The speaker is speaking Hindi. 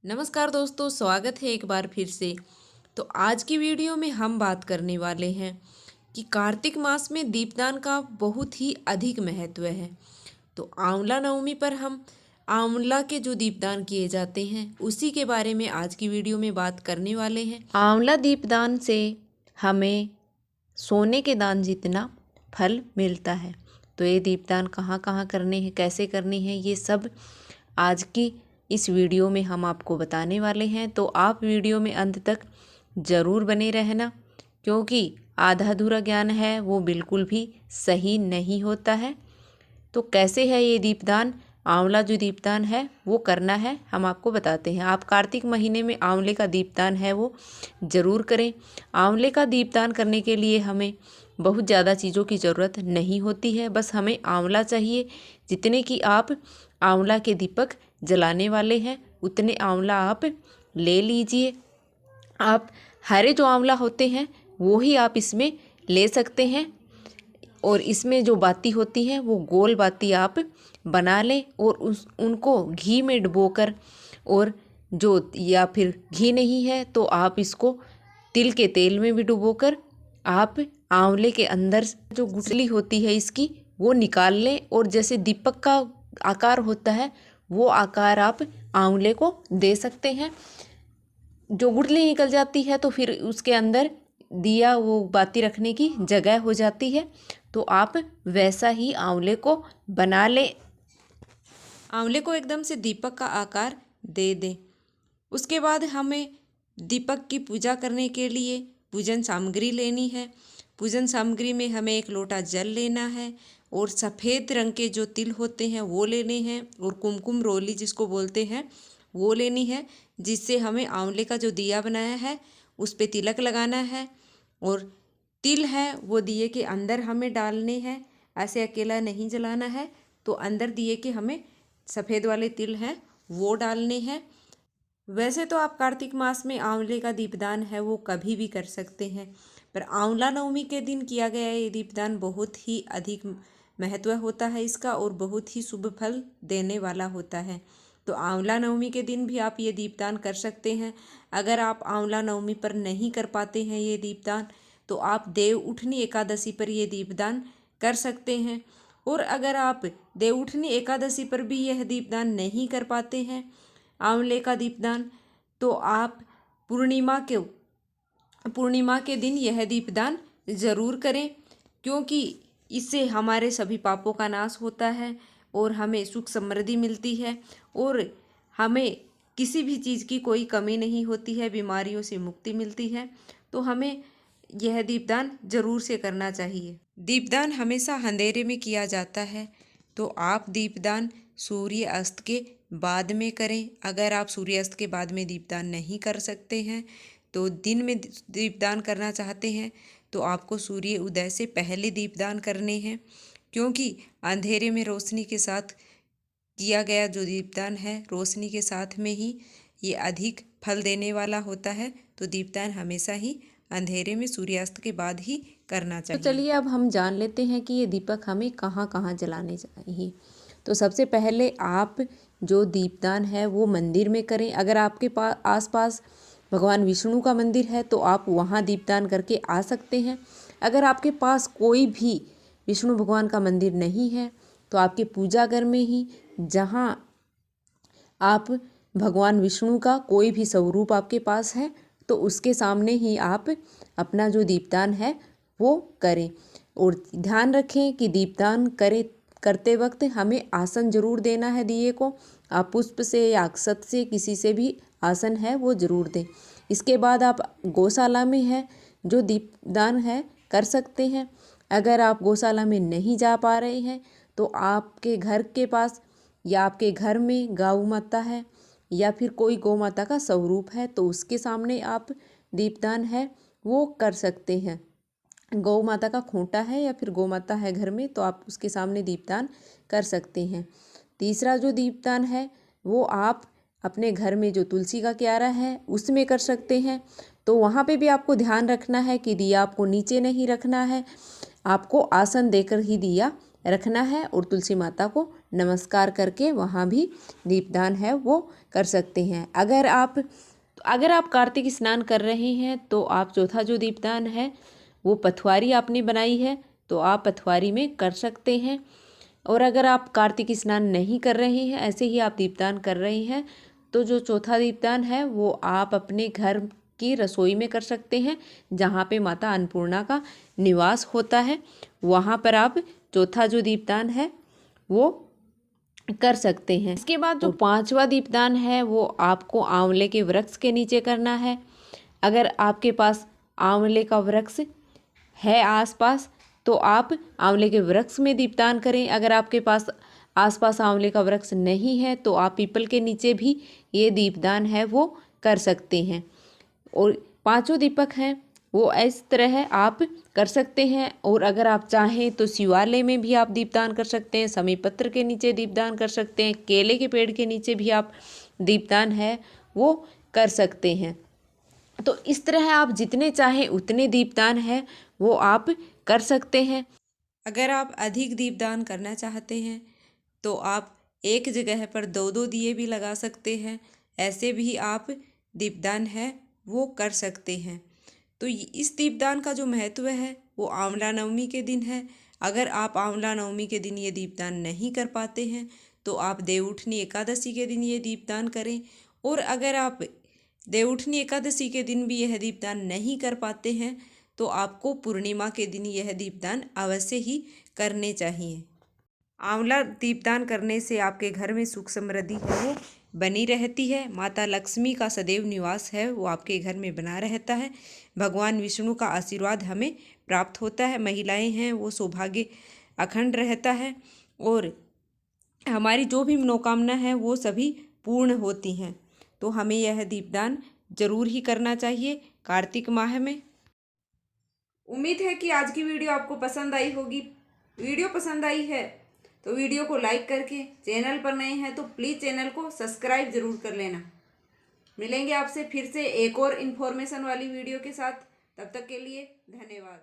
नमस्कार दोस्तों, स्वागत है एक बार फिर से। तो आज की वीडियो में हम बात करने वाले हैं कि कार्तिक मास में दीपदान का बहुत ही अधिक महत्व है। तो आंवला नवमी पर हम आंवला के जो दीपदान किए जाते हैं उसी के बारे में आज की वीडियो में बात करने वाले हैं। आंवला दीपदान से हमें सोने के दान जितना फल मिलता है। तो ये दीपदान कहाँ कहाँ करने हैं, कैसे करने हैं, ये सब आज की इस वीडियो में हम आपको बताने वाले हैं। तो आप वीडियो में अंत तक ज़रूर बने रहना, क्योंकि आधा अधूरा ज्ञान है वो बिल्कुल भी सही नहीं होता है। तो कैसे है ये दीपदान, आंवला जो दीपदान है वो करना है, हम आपको बताते हैं। आप कार्तिक महीने में आंवले का दीपदान है वो ज़रूर करें। आंवले का दीपदान करने के लिए हमें बहुत ज़्यादा चीज़ों की ज़रूरत नहीं होती है, बस हमें आंवला चाहिए। जितने की आप आंवला के दीपक जलाने वाले हैं उतने आंवला आप ले लीजिए। आप हरे जो आंवला होते हैं वो ही आप इसमें ले सकते हैं, और इसमें जो बाती होती हैं वो गोल बाती आप बना लें और उनको घी में डुबोकर, और जो या फिर घी नहीं है तो आप इसको तिल के तेल में भी डुबोकर आप आंवले के अंदर जो गुठली होती है इसकी वो निकाल लें, और जैसे दीपक का आकार होता है वो आकार आप आंवले को दे सकते हैं। जो गुठली निकल जाती है तो फिर उसके अंदर दिया वो बाती रखने की जगह हो जाती है। तो आप वैसा ही आंवले को बना लें, आंवले को एकदम से दीपक का आकार दे दें। उसके बाद हमें दीपक की पूजा करने के लिए पूजन सामग्री लेनी है। पूजन सामग्री में हमें एक लोटा जल लेना है, और सफ़ेद रंग के जो तिल होते हैं वो लेने हैं, और कुमकुम रोली जिसको बोलते हैं वो लेनी है, जिससे हमें आंवले का जो दिया बनाया है उस पे तिलक लगाना है। और तिल है वो दिए के अंदर हमें डालने हैं, ऐसे अकेला नहीं जलाना है। तो अंदर दिए के हमें सफ़ेद वाले तिल हैं वो डालने हैं। वैसे तो आप कार्तिक मास में आंवले का दीपदान है वो कभी भी कर सकते हैं, पर आंवला नवमी के दिन किया गया ये दीपदान बहुत ही अधिक महत्व होता है इसका, और बहुत ही शुभ फल देने वाला होता है। तो आंवला नवमी के दिन भी आप ये दीपदान कर सकते हैं। अगर आप आंवला नवमी पर नहीं कर पाते हैं ये दीपदान, तो आप देव उठनी एकादशी पर ये दीपदान कर सकते हैं। और अगर आप देव उठनी एकादशी पर भी यह दीपदान नहीं कर पाते हैं आंवले का दीपदान, तो आप पूर्णिमा के दिन यह दीपदान ज़रूर करें, क्योंकि इससे हमारे सभी पापों का नाश होता है और हमें सुख समृद्धि मिलती है, और हमें किसी भी चीज़ की कोई कमी नहीं होती है, बीमारियों से मुक्ति मिलती है। तो हमें यह दीपदान ज़रूर से करना चाहिए। दीपदान हमेशा अंधेरे में किया जाता है, तो आप दीपदान सूर्य अस्त के बाद में करें। अगर आप सूर्यास्त के बाद में दीपदान नहीं कर सकते हैं, तो दिन में दीपदान करना चाहते हैं, तो आपको सूर्य उदय से पहले दीपदान करने हैं, क्योंकि अंधेरे में रोशनी के साथ किया गया जो दीपदान है रोशनी के साथ में ही ये अधिक फल देने वाला होता है। तो दीपदान हमेशा ही अंधेरे में सूर्यास्त के बाद ही करना चाहिए। तो चलिए अब हम जान लेते हैं कि ये दीपक हमें कहाँ कहाँ जलाने चाहिए। तो सबसे पहले आप जो दीपदान है वो मंदिर में करें। अगर आपके पास आसपास भगवान विष्णु का मंदिर है तो आप वहाँ दीपदान करके आ सकते हैं। अगर आपके पास कोई भी विष्णु भगवान का मंदिर नहीं है तो आपके पूजा घर में ही, जहाँ आप भगवान विष्णु का कोई भी स्वरूप आपके पास है, तो उसके सामने ही आप अपना जो दीपदान है वो करें। और ध्यान रखें कि दीपदान करते वक्त हमें आसन जरूर देना है दिए को। आप पुष्प से या अक्षत से किसी से भी आसन है वो ज़रूर दें। इसके बाद आप गौशाला में है जो दीपदान है कर सकते हैं। अगर आप गौशाला में नहीं जा पा रहे हैं तो आपके घर के पास या आपके घर में गौ माता है या फिर कोई गौ माता का स्वरूप है, तो उसके सामने आप दीपदान है वो कर सकते हैं। गौ माता का खूंटा है या फिर गौ माता है घर में, तो आप उसके सामने दीपदान कर सकते हैं। तीसरा जो दीपदान है वो आप अपने घर में जो तुलसी का क्यारा है उसमें कर सकते हैं। तो वहाँ पे भी आपको ध्यान रखना है कि दिया आपको नीचे नहीं रखना है, आपको आसन देकर ही दिया रखना है और तुलसी माता को नमस्कार करके वहाँ भी दीपदान है वो कर सकते हैं। अगर आप कार्तिक स्नान कर रहे हैं तो आप चौथा जो दीपदान है वो पथवारी आपने बनाई है तो आप पथवारी में कर सकते हैं। और अगर आप कार्तिक स्नान नहीं कर रहे हैं, ऐसे ही आप दीपदान कर रहे हैं, तो जो चौथा दीपदान है वो आप अपने घर की रसोई में कर सकते हैं, जहाँ पे माता अन्नपूर्णा का निवास होता है। वहाँ पर आप चौथा जो दीपदान है वो कर सकते हैं। इसके बाद जो पांचवा दीपदान है वो आपको आंवले के वृक्ष के नीचे करना है। अगर आपके पास आंवले का वृक्ष है आसपास तो आप आंवले के वृक्ष में दीपदान करें। अगर आपके पास आसपास आंवले का वृक्ष नहीं है तो आप पीपल के नीचे भी ये दीपदान है वो कर सकते हैं। और पांचों दीपक हैं वो इस तरह आप कर सकते हैं। और अगर आप चाहें तो शिवालय में भी आप दीपदान कर सकते हैं, समी पत्र के नीचे दीपदान कर सकते हैं, केले के पेड़ के नीचे भी आप दीपदान है वो कर सकते हैं। तो इस तरह आप जितने चाहें उतने दीपदान है वो आप कर सकते हैं। अगर आप अधिक दीपदान करना चाहते हैं तो आप एक जगह पर 2-2 दिए भी लगा सकते हैं, ऐसे भी आप दीपदान है वो कर सकते हैं। तो इस दीपदान का जो महत्व है वो आंवला नवमी के दिन है। अगर आप आंवला नवमी के दिन ये दीपदान नहीं कर पाते हैं तो आप देवउठनी एकादशी के दिन ये दीपदान करें। और अगर आप देवउठनी एकादशी के दिन भी यह दीपदान नहीं कर पाते हैं तो आपको पूर्णिमा के दिन यह दीपदान अवश्य ही करने चाहिए। आंवला दीपदान करने से आपके घर में सुख समृद्धि है वो बनी रहती है। माता लक्ष्मी का सदैव निवास है वो आपके घर में बना रहता है। भगवान विष्णु का आशीर्वाद हमें प्राप्त होता है। महिलाएं हैं वो सौभाग्य अखंड रहता है और हमारी जो भी मनोकामना है वो सभी पूर्ण होती हैं। तो हमें यह दीपदान जरूर ही करना चाहिए कार्तिक माह में। उम्मीद है कि आज की वीडियो आपको पसंद आई होगी। वीडियो पसंद आई है तो वीडियो को लाइक करके, चैनल पर नए हैं तो प्लीज़ चैनल को सब्सक्राइब ज़रूर कर लेना। मिलेंगे आपसे फिर से एक और इन्फॉर्मेशन वाली वीडियो के साथ। तब तक के लिए धन्यवाद।